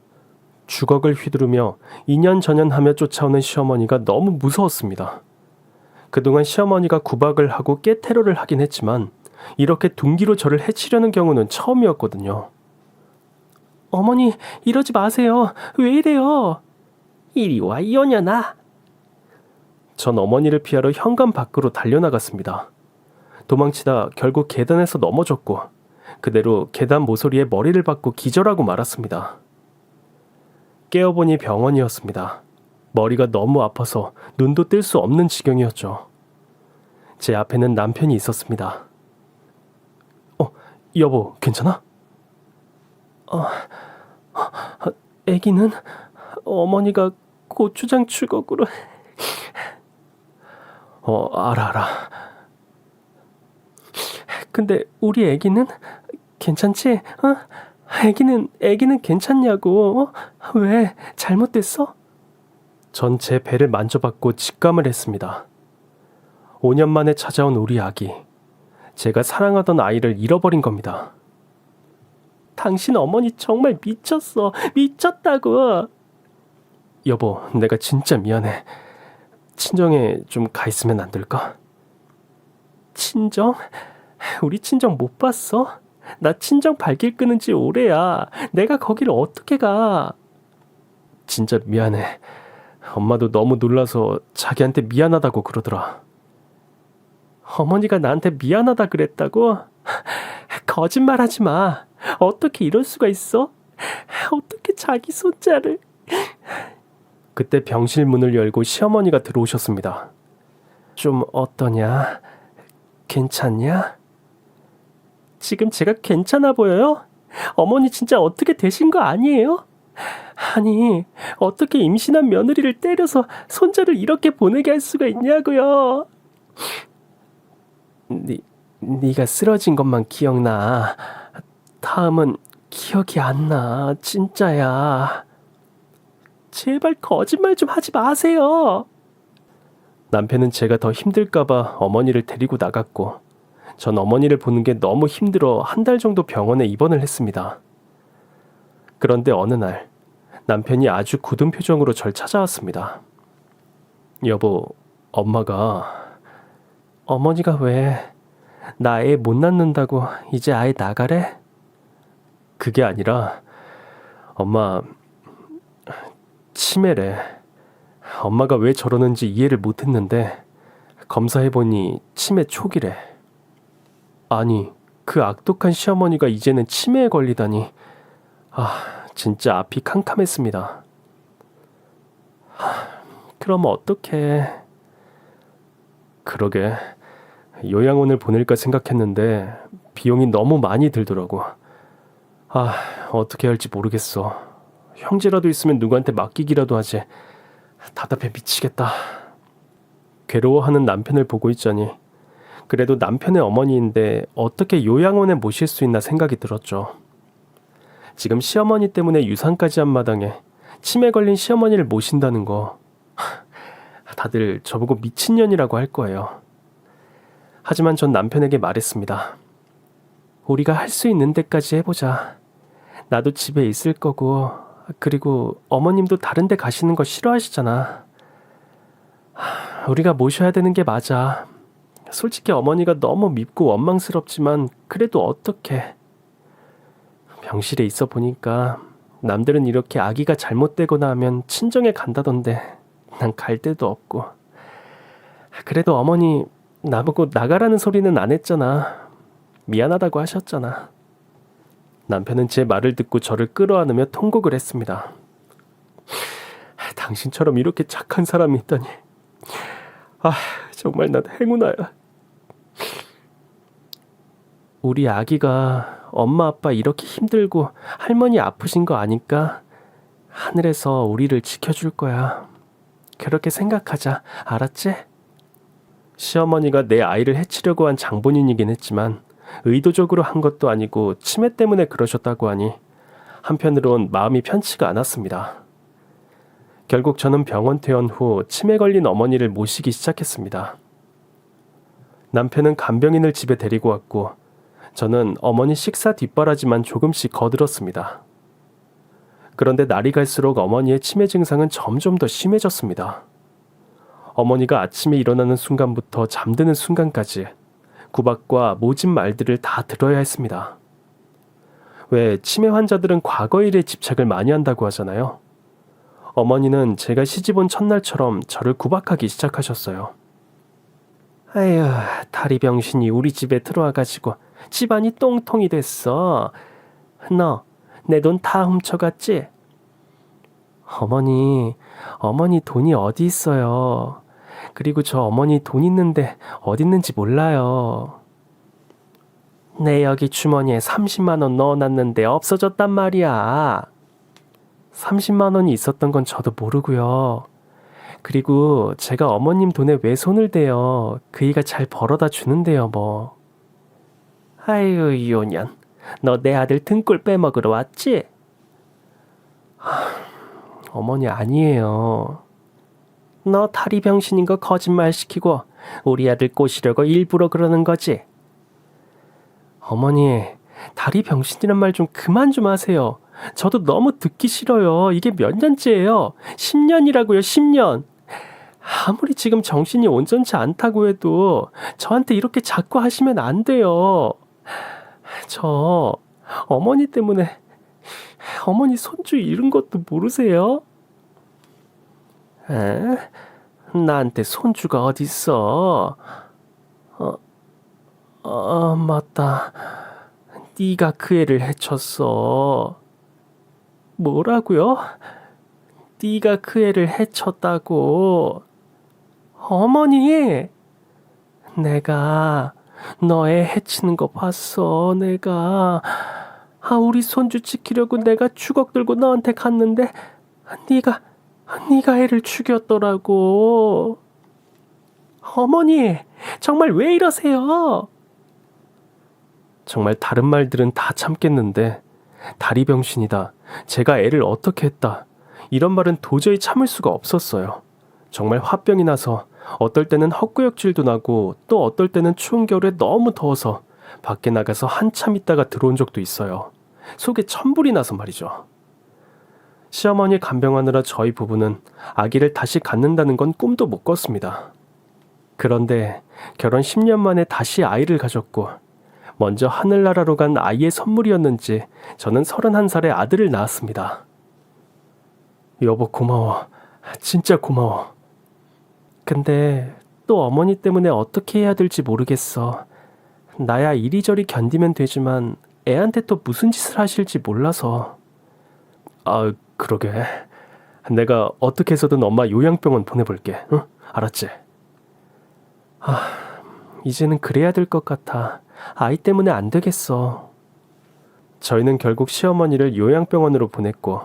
주걱을 휘두르며 이년저년하며 쫓아오는 시어머니가 너무 무서웠습니다. 그동안 시어머니가 구박을 하고 깨테러를 하긴 했지만 이렇게 둔기로 저를 해치려는 경우는 처음이었거든요. 어머니, 이러지 마세요. 왜 이래요? 이리 와, 이년아. 전 어머니를 피하러 현관 밖으로 달려나갔습니다. 도망치다 결국 계단에서 넘어졌고 그대로 계단 모서리에 머리를 박고 기절하고 말았습니다. 깨어보니 병원이었습니다. 머리가 너무 아파서 눈도 뜰 수 없는 지경이었죠. 제 앞에는 남편이 있었습니다. 여보, 괜찮아? 애기는 어머니가 고추장 주걱으로. 알아. 근데 우리 애기는 괜찮지? 애기는 괜찮냐고? 왜? 잘못됐어? 전 제 배를 만져봤고 직감을 했습니다. 5년 만에 찾아온 우리 아기. 제가 사랑하던 아이를 잃어버린 겁니다. 당신 어머니 정말 미쳤어. 미쳤다고. 여보, 내가 진짜 미안해. 친정에 좀 가 있으면 안 될까? 친정? 우리 친정 못 봤어? 나 친정 발길 끄는 지 오래야. 내가 거기를 어떻게 가? 진짜 미안해. 엄마도 너무 놀라서 자기한테 미안하다고 그러더라. 어머니가 나한테 미안하다 그랬다고? 거짓말하지 마. 어떻게 이럴 수가 있어? 어떻게 자기 손자를... 그때 병실 문을 열고 시어머니가 들어오셨습니다. 좀 어떠냐? 괜찮냐? 지금 제가 괜찮아 보여요? 어머니 진짜 어떻게 되신 거 아니에요? 아니, 어떻게 임신한 며느리를 때려서 손자를 이렇게 보내게 할 수가 있냐고요? 네가 쓰러진 것만 기억나. 다음은 기억이 안 나. 진짜야. 제발 거짓말 좀 하지 마세요. 남편은 제가 더 힘들까봐 어머니를 데리고 나갔고 전 어머니를 보는 게 너무 힘들어 한 달 정도 병원에 입원을 했습니다. 그런데 어느 날 남편이 아주 굳은 표정으로 절 찾아왔습니다. 여보, 어머니가 왜 나 애 못 낳는다고 이제 아예 나가래? 그게 아니라 엄마 치매래. 엄마가 왜 저러는지 이해를 못했는데 검사해보니 치매 초기래. 아니, 그 악독한 시어머니가 이제는 치매에 걸리다니. 진짜 앞이 캄캄했습니다. 그럼 어떡해. 그러게, 요양원을 보낼까 생각했는데 비용이 너무 많이 들더라고. 어떻게 할지 모르겠어. 형제라도 있으면 누구한테 맡기기라도 하지. 답답해 미치겠다. 괴로워하는 남편을 보고 있자니 그래도 남편의 어머니인데 어떻게 요양원에 모실 수 있나 생각이 들었죠. 지금 시어머니 때문에 유산까지 한 마당에 치매 걸린 시어머니를 모신다는 거, 다들 저보고 미친년이라고 할 거예요. 하지만 전 남편에게 말했습니다. 우리가 할 수 있는 데까지 해보자. 나도 집에 있을 거고, 그리고 어머님도 다른 데 가시는 거 싫어하시잖아. 우리가 모셔야 되는 게 맞아. 솔직히 어머니가 너무 밉고 원망스럽지만 그래도 어떡해. 병실에 있어 보니까 남들은 이렇게 아기가 잘못되거나 하면 친정에 간다던데 난 갈 데도 없고. 그래도 어머니 나보고 나가라는 소리는 안 했잖아. 미안하다고 하셨잖아. 남편은 제 말을 듣고 저를 끌어안으며 통곡을 했습니다. 당신처럼 이렇게 착한 사람이 있다니. 정말 난 행운아야. 우리 아기가 엄마 아빠 이렇게 힘들고 할머니 아프신 거 아니까 하늘에서 우리를 지켜줄 거야. 그렇게 생각하자. 알았지? 시어머니가 내 아이를 해치려고 한 장본인이긴 했지만 의도적으로 한 것도 아니고 치매 때문에 그러셨다고 하니 한편으론 마음이 편치가 않았습니다. 결국 저는 병원 퇴원 후 치매 걸린 어머니를 모시기 시작했습니다. 남편은 간병인을 집에 데리고 왔고 저는 어머니 식사 뒷바라지만 조금씩 거들었습니다. 그런데 날이 갈수록 어머니의 치매 증상은 점점 더 심해졌습니다. 어머니가 아침에 일어나는 순간부터 잠드는 순간까지 구박과 모진 말들을 다 들어야 했습니다. 왜 치매 환자들은 과거 일에 집착을 많이 한다고 하잖아요. 어머니는 제가 시집 온 첫날처럼 저를 구박하기 시작하셨어요. 아휴, 다리 병신이 우리 집에 들어와가지고 집안이 똥통이 됐어. 너 내 돈 다 훔쳐갔지? 어머니 돈이 어디 있어요. 그리고 저 어머니 돈 있는데 어디 있는지 몰라요. 내 여기 주머니에 30만 원 넣어놨는데 없어졌단 말이야. 30만 원이 있었던 건 저도 모르고요. 그리고 제가 어머님 돈에 왜 손을 대요. 그이가 잘 벌어다 주는데요 뭐. 아유 이혼년, 너 내 아들 등골 빼먹으러 왔지? 어머니 아니에요. 너 다리 병신인 거 거짓말 시키고 우리 아들 꼬시려고 일부러 그러는 거지? 어머니, 다리 병신이란 말 좀 그만 좀 하세요. 저도 너무 듣기 싫어요. 이게 몇 년째예요? 10년이라고요, 10년. 아무리 지금 정신이 온전치 않다고 해도 저한테 이렇게 자꾸 하시면 안 돼요. 저 어머니 때문에 어머니 손주 잃은 것도 모르세요? 에? 나한테 손주가 어딨어? 맞다. 네가 그 애를 해쳤어. 뭐라고요? 네가 그 애를 해쳤다고. 어머니, 내가 너 애 해치는 거 봤어. 내가 우리 손주 지키려고 내가 주걱 들고 너한테 갔는데 네가 애를 죽였더라고. 어머니, 정말 왜 이러세요? 정말 다른 말들은 다 참겠는데 다리 병신이다, 제가 애를 어떻게 했다, 이런 말은 도저히 참을 수가 없었어요. 정말 화병이 나서 어떨 때는 헛구역질도 나고 또 어떨 때는 추운 겨울에 너무 더워서 밖에 나가서 한참 있다가 들어온 적도 있어요. 속에 천불이 나서 말이죠. 시어머니 간병하느라 저희 부부는 아기를 다시 갖는다는 건 꿈도 못 꿨습니다. 그런데 결혼 10년 만에 다시 아이를 가졌고 먼저 하늘나라로 간 아이의 선물이었는지 저는 31살에 아들을 낳았습니다. 여보 고마워. 진짜 고마워. 근데 또 어머니 때문에 어떻게 해야 될지 모르겠어. 나야 이리저리 견디면 되지만 애한테 또 무슨 짓을 하실지 몰라서. 아, 그러게. 내가 어떻게 해서든 엄마 요양병원 보내볼게. 응? 알았지? 이제는 그래야 될 것 같아. 아이 때문에 안 되겠어. 저희는 결국 시어머니를 요양병원으로 보냈고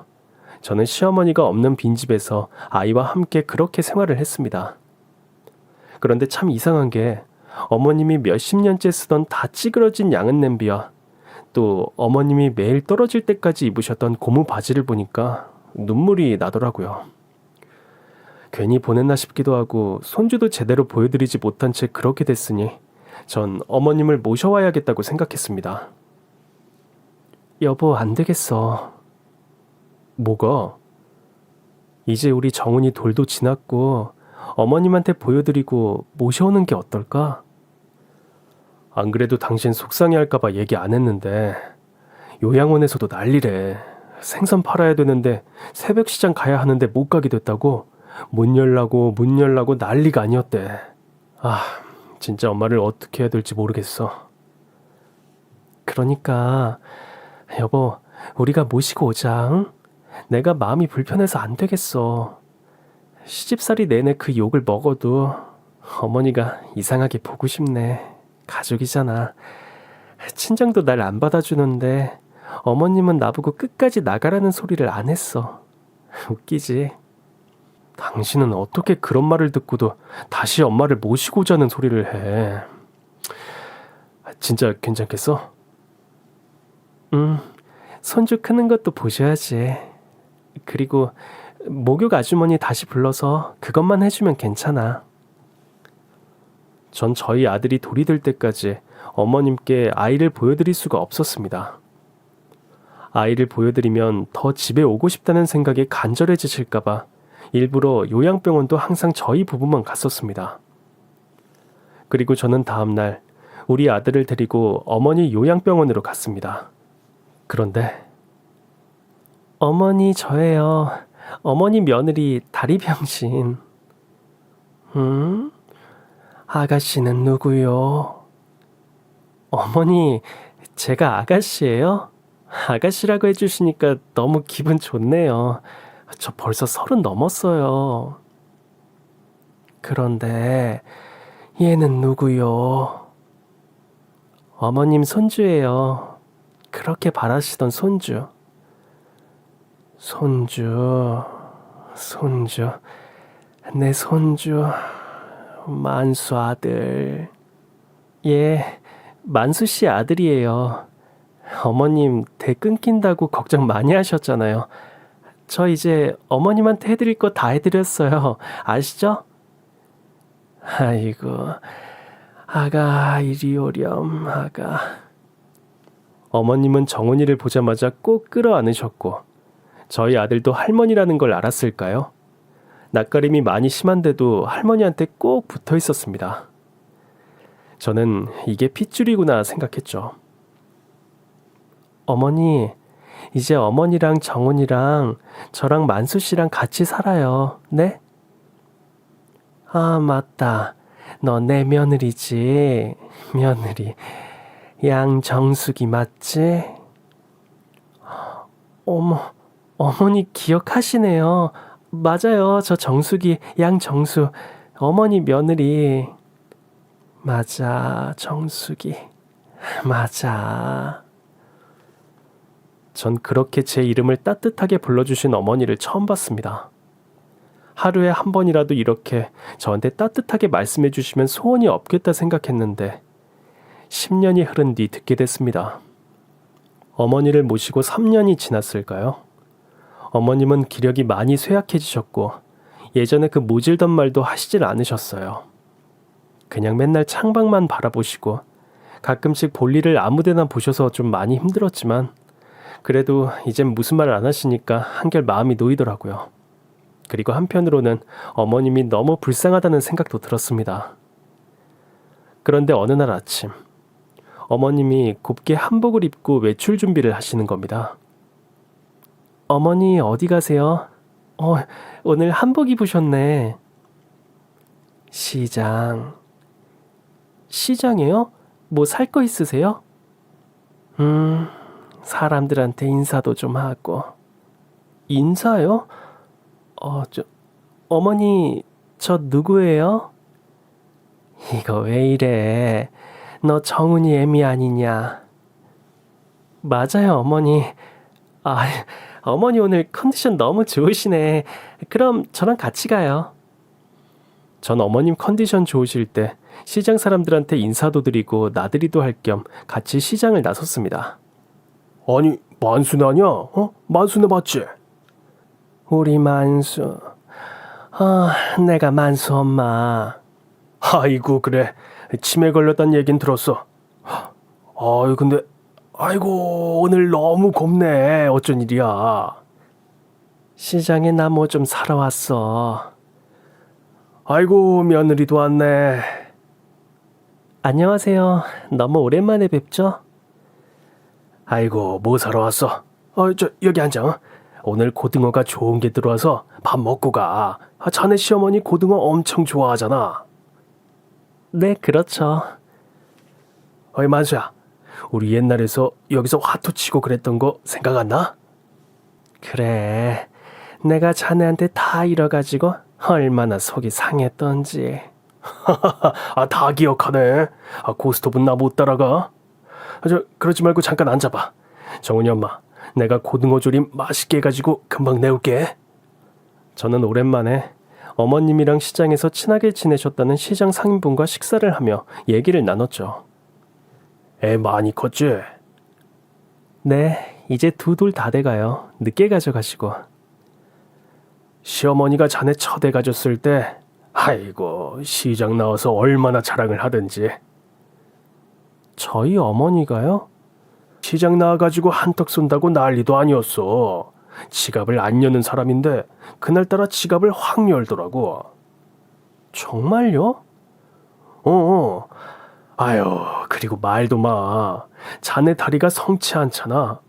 저는 시어머니가 없는 빈집에서 아이와 함께 그렇게 생활을 했습니다. 그런데 참 이상한 게 어머님이 몇십 년째 쓰던 다 찌그러진 양은 냄비와 또 어머님이 매일 떨어질 때까지 입으셨던 고무 바지를 보니까 눈물이 나더라고요. 괜히 보냈나 싶기도 하고 손주도 제대로 보여드리지 못한 채 그렇게 됐으니 전 어머님을 모셔와야겠다고 생각했습니다. 여보, 안 되겠어. 뭐가? 이제 우리 정훈이 돌도 지났고 어머님한테 보여드리고 모셔오는 게 어떨까? 안 그래도 당신 속상해할까봐 얘기 안 했는데 요양원에서도 난리래. 생선 팔아야 되는데 새벽 시장 가야 하는데 못 가게 됐다고 문 열라고 난리가 아니었대. 진짜 엄마를 어떻게 해야 될지 모르겠어. 그러니까 여보, 우리가 모시고 오자. 응? 내가 마음이 불편해서 안 되겠어. 시집살이 내내 그 욕을 먹어도 어머니가 이상하게 보고 싶네. 가족이잖아. 친정도 날 안 받아주는데 어머님은 나보고 끝까지 나가라는 소리를 안 했어. 웃기지? 당신은 어떻게 그런 말을 듣고도 다시 엄마를 모시고 오자는 소리를 해. 진짜 괜찮겠어? 손주 크는 것도 보셔야지. 그리고 목욕 아주머니 다시 불러서 그것만 해주면 괜찮아. 전 저희 아들이 돌이 될 때까지 어머님께 아이를 보여드릴 수가 없었습니다. 아이를 보여드리면 더 집에 오고 싶다는 생각에 간절해지실까봐 일부러 요양병원도 항상 저희 부부만 갔었습니다. 그리고 저는 다음날 우리 아들을 데리고 어머니 요양병원으로 갔습니다. 그런데 어머니 저예요. 어머니 며느리 다리병신. 아가씨는 누구요? 어머니, 제가 아가씨예요? 아가씨라고 해주시니까 너무 기분 좋네요. 저 벌써 30 넘었어요. 그런데 얘는 누구요? 어머님 손주예요. 그렇게 바라시던 손주. 손주. 내 손주. 만수 아들. 예, 만수 씨 아들이에요. 어머님 대 끊긴다고 걱정 많이 하셨잖아요. 저 이제 어머님한테 해드릴 거 다 해드렸어요. 아시죠? 아이고, 아가 이리 오렴, 아가. 어머님은 정훈이를 보자마자 꼭 끌어안으셨고 저희 아들도 할머니라는 걸 알았을까요? 낯가림이 많이 심한데도 할머니한테 꼭 붙어 있었습니다. 저는 이게 핏줄이구나 생각했죠. 어머니, 이제 어머니랑 정훈이랑 저랑 만수 씨랑 같이 살아요. 네? 아, 맞다. 너 내 며느리지. 며느리. 양정숙이 맞지? 어머, 어머니 기억하시네요. 맞아요. 저 정숙이, 양정수. 어머니 며느리. 맞아, 정숙이. 맞아. 전 그렇게 제 이름을 따뜻하게 불러주신 어머니를 처음 봤습니다. 하루에 한 번이라도 이렇게 저한테 따뜻하게 말씀해 주시면 소원이 없겠다 생각했는데 10년이 흐른 뒤 듣게 됐습니다. 어머니를 모시고 3년이 지났을까요? 어머님은 기력이 많이 쇠약해지셨고 예전에 그 모질던 말도 하시질 않으셨어요. 그냥 맨날 창밖만 바라보시고 가끔씩 볼일을 아무데나 보셔서 좀 많이 힘들었지만 그래도 이젠 무슨 말 안 하시니까 한결 마음이 놓이더라고요. 그리고 한편으로는 어머님이 너무 불쌍하다는 생각도 들었습니다. 그런데 어느 날 아침 어머님이 곱게 한복을 입고 외출 준비를 하시는 겁니다. 어머니 어디 가세요? 오늘 한복 입으셨네. 시장. 시장이요? 뭐 살 거 있으세요? 사람들한테 인사도 좀 하고. 인사요? 어머니, 저 누구예요? 이거 왜 이래? 너 정훈이 애미 아니냐? 맞아요, 어머니. 아, 어머니 오늘 컨디션 너무 좋으시네. 그럼 저랑 같이 가요. 전 어머님 컨디션 좋으실 때 시장 사람들한테 인사도 드리고 나들이도 할 겸 같이 시장을 나섰습니다. 아니, 만수네 아니야? 만수네 맞지? 우리 만수. 내가 만수 엄마. 아이고, 그래. 치매 걸렸단 얘긴 들었어. 근데 아이고, 오늘 너무 곱네. 어쩐 일이야? 시장에 나 뭐 좀 사러 왔어. 아이고, 며느리도 왔네. 안녕하세요. 너무 오랜만에 뵙죠? 아이고, 뭐 사러 왔어? 여기 앉아. 오늘 고등어가 좋은 게 들어와서 밥 먹고 가. 자네 시어머니 고등어 엄청 좋아하잖아. 네, 그렇죠. 만수야. 우리 옛날에서 여기서 화투 치고 그랬던 거 생각 안 나? 그래. 내가 자네한테 다 잃어가지고 얼마나 속이 상했던지. 다 기억하네. 고스톱은 나 못 따라가. 그러지 말고 잠깐 앉아봐. 정훈이 엄마, 내가 고등어 조림 맛있게 해가지고 금방 내올게. 저는 오랜만에 어머님이랑 시장에서 친하게 지내셨다는 시장 상인분과 식사를 하며 얘기를 나눴죠. 애 많이 컸지? 네, 이제 2돌 다 돼가요. 늦게 가져가시고. 시어머니가 자네 첫애 가졌을 때 아이고, 시장 나와서 얼마나 자랑을 하던지. 저희 어머니가요? 시장 나와가지고 한턱 쏜다고 난리도 아니었어. 지갑을 안 여는 사람인데 그날따라 지갑을 확 열더라고. 정말요? 아유, 그리고 말도 마. 자네 다리가 성치 않잖아.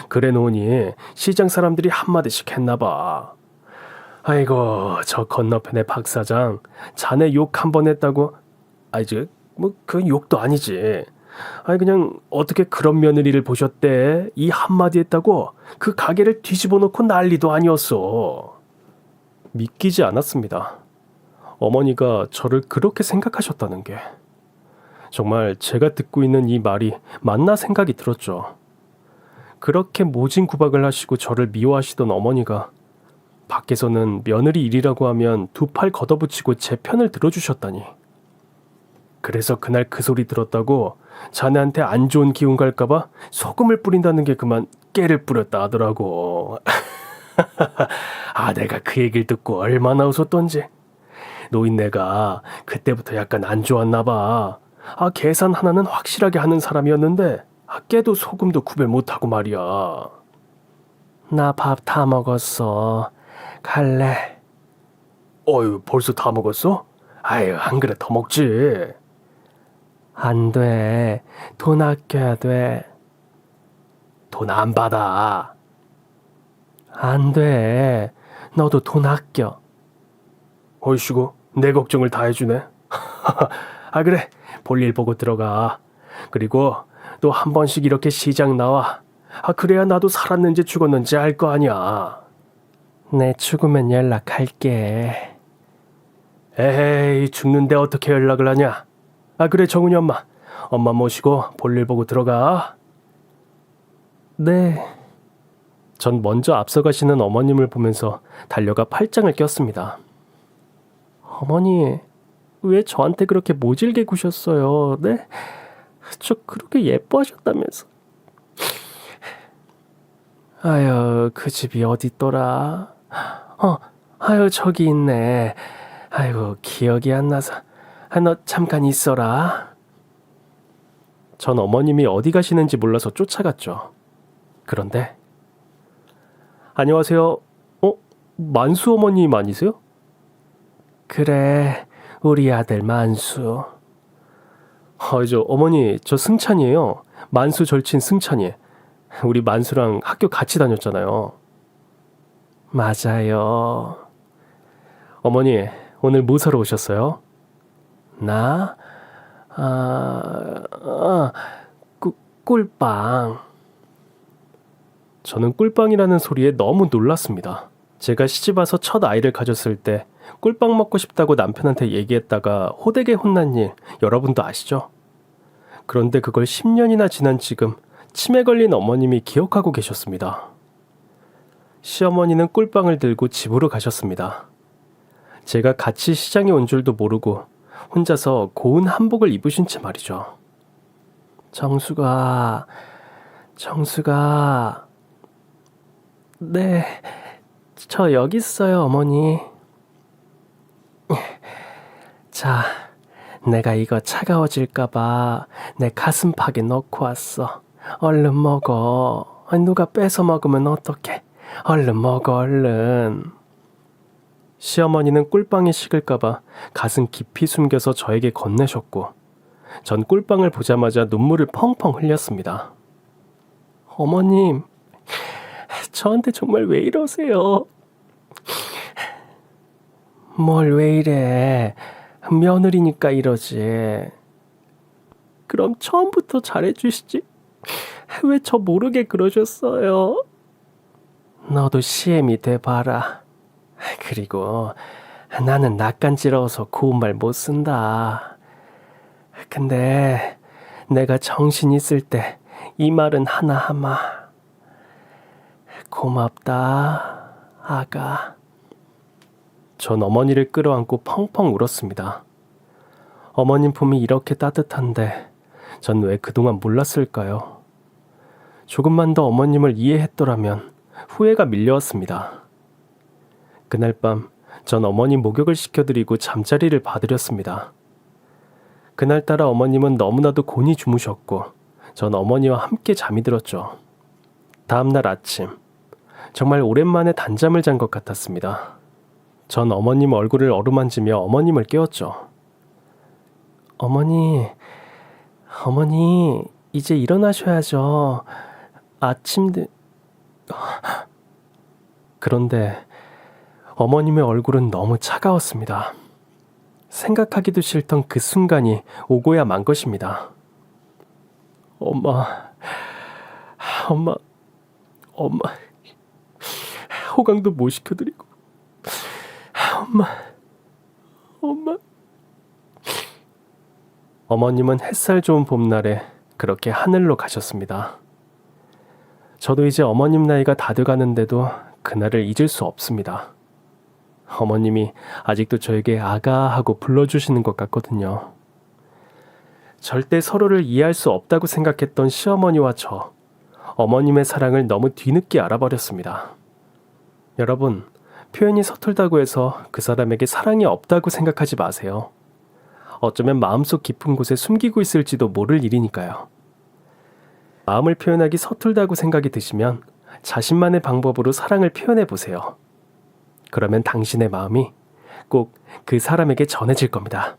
그래 놓으니 시장 사람들이 한마디씩 했나봐. 아이고, 저 건너편의 박 사장, 자네 욕 한 번 했다고. 그 욕도 아니지. 그냥 어떻게 그런 며느리를 보셨대? 이 한마디 했다고 그 가게를 뒤집어 놓고 난리도 아니었어. 믿기지 않았습니다. 어머니가 저를 그렇게 생각하셨다는 게. 정말 제가 듣고 있는 이 말이 맞나 생각이 들었죠. 그렇게 모진 구박을 하시고 저를 미워하시던 어머니가 밖에서는 며느리 일이라고 하면 2팔 걷어붙이고 제 편을 들어주셨다니. 그래서 그날 그 소리 들었다고 자네한테 안 좋은 기운 갈까봐 소금을 뿌린다는 게 그만 깨를 뿌렸다 하더라고. 내가 그 얘기를 듣고 얼마나 웃었던지. 노인네가 그때부터 약간 안 좋았나 봐. 계산 하나는 확실하게 하는 사람이었는데 깨도 소금도 구별 못하고 말이야. 나 밥 다 먹었어. 갈래? 벌써 다 먹었어? 한 그릇 더 먹지. 안 돼. 돈 아껴야 돼. 돈 안 받아. 안 돼. 너도 돈 아껴. 얼씨구, 내 걱정을 다 해주네. 그래. 볼일 보고 들어가. 그리고 또 한 번씩 이렇게 시장 나와. 그래야 나도 살았는지 죽었는지 알 거 아니야. 내 죽으면 연락할게. 에이, 죽는데 어떻게 연락을 하냐. 그래, 정훈이 엄마. 엄마 모시고 볼일 보고 들어가. 네. 전 먼저 앞서가시는 어머님을 보면서 달려가 팔짱을 꼈습니다. 어머니, 왜 저한테 그렇게 모질게 구셨어요? 네? 저 그렇게 예뻐하셨다면서. 아유, 그 집이 어딨더라? 아유, 저기 있네. 아이고, 기억이 안 나서. 너 잠깐 있어라. 전 어머님이 어디 가시는지 몰라서 쫓아갔죠. 그런데 안녕하세요. 만수 어머님 아니세요? 그래, 우리 아들 만수. 어머니, 저 승찬이에요. 만수 절친 승찬이. 우리 만수랑 학교 같이 다녔잖아요. 맞아요. 어머니, 오늘 뭐 사러 오셨어요? 나? 꿀빵. 저는 꿀빵이라는 소리에 너무 놀랐습니다. 제가 시집와서 첫 아이를 가졌을 때 꿀빵 먹고 싶다고 남편한테 얘기했다가 호되게 혼난 일 여러분도 아시죠? 그런데 그걸 10년이나 지난 지금 치매 걸린 어머님이 기억하고 계셨습니다. 시어머니는 꿀빵을 들고 집으로 가셨습니다. 제가 같이 시장에 온 줄도 모르고 혼자서 고운 한복을 입으신 채 말이죠. 정수가. 네, 저 여기 있어요, 어머니. 자, 내가 이거 차가워질까봐 내 가슴팍에 넣고 왔어. 얼른 먹어. 누가 뺏어 먹으면 어떡해. 얼른 먹어, 얼른. 시어머니는 꿀빵이 식을까봐 가슴 깊이 숨겨서 저에게 건네셨고 전 꿀빵을 보자마자 눈물을 펑펑 흘렸습니다. 어머님, 저한테 정말 왜 이러세요? 뭘 왜 이래. 며느리니까 이러지. 그럼 처음부터 잘해주시지. 왜 저 모르게 그러셨어요? 너도 시엠이 돼봐라. 그리고 나는 낯간지러워서 고운 말 못 쓴다. 근데 내가 정신 있을 때 이 말은 하나하마. 고맙다, 아가. 전 어머니를 끌어안고 펑펑 울었습니다. 어머님 품이 이렇게 따뜻한데 전 왜 그동안 몰랐을까요? 조금만 더 어머님을 이해했더라면 후회가 밀려왔습니다. 그날 밤 전 어머니 목욕을 시켜드리고 잠자리를 봐드렸습니다. 그날따라 어머님은 너무나도 곤히 주무셨고 전 어머니와 함께 잠이 들었죠. 다음날 아침 정말 오랜만에 단잠을 잔 것 같았습니다. 전 어머님 얼굴을 어루만지며 어머님을 깨웠죠. 어머니, 이제 일어나셔야죠. 아침들... 그런데 어머님의 얼굴은 너무 차가웠습니다. 생각하기도 싫던 그 순간이 오고야 만 것입니다. 엄마, 호강도 못 시켜드리고, 엄마. 어머님은 햇살 좋은 봄날에 그렇게 하늘로 가셨습니다. 저도 이제 어머님 나이가 다 돼가는데도 그날을 잊을 수 없습니다. 어머님이 아직도 저에게 아가 하고 불러주시는 것 같거든요. 절대 서로를 이해할 수 없다고 생각했던 시어머니와 저, 어머님의 사랑을 너무 뒤늦게 알아버렸습니다. 여러분, 표현이 서툴다고 해서 그 사람에게 사랑이 없다고 생각하지 마세요. 어쩌면 마음속 깊은 곳에 숨기고 있을지도 모를 일이니까요. 마음을 표현하기 서툴다고 생각이 드시면 자신만의 방법으로 사랑을 표현해 보세요. 그러면 당신의 마음이 꼭 그 사람에게 전해질 겁니다.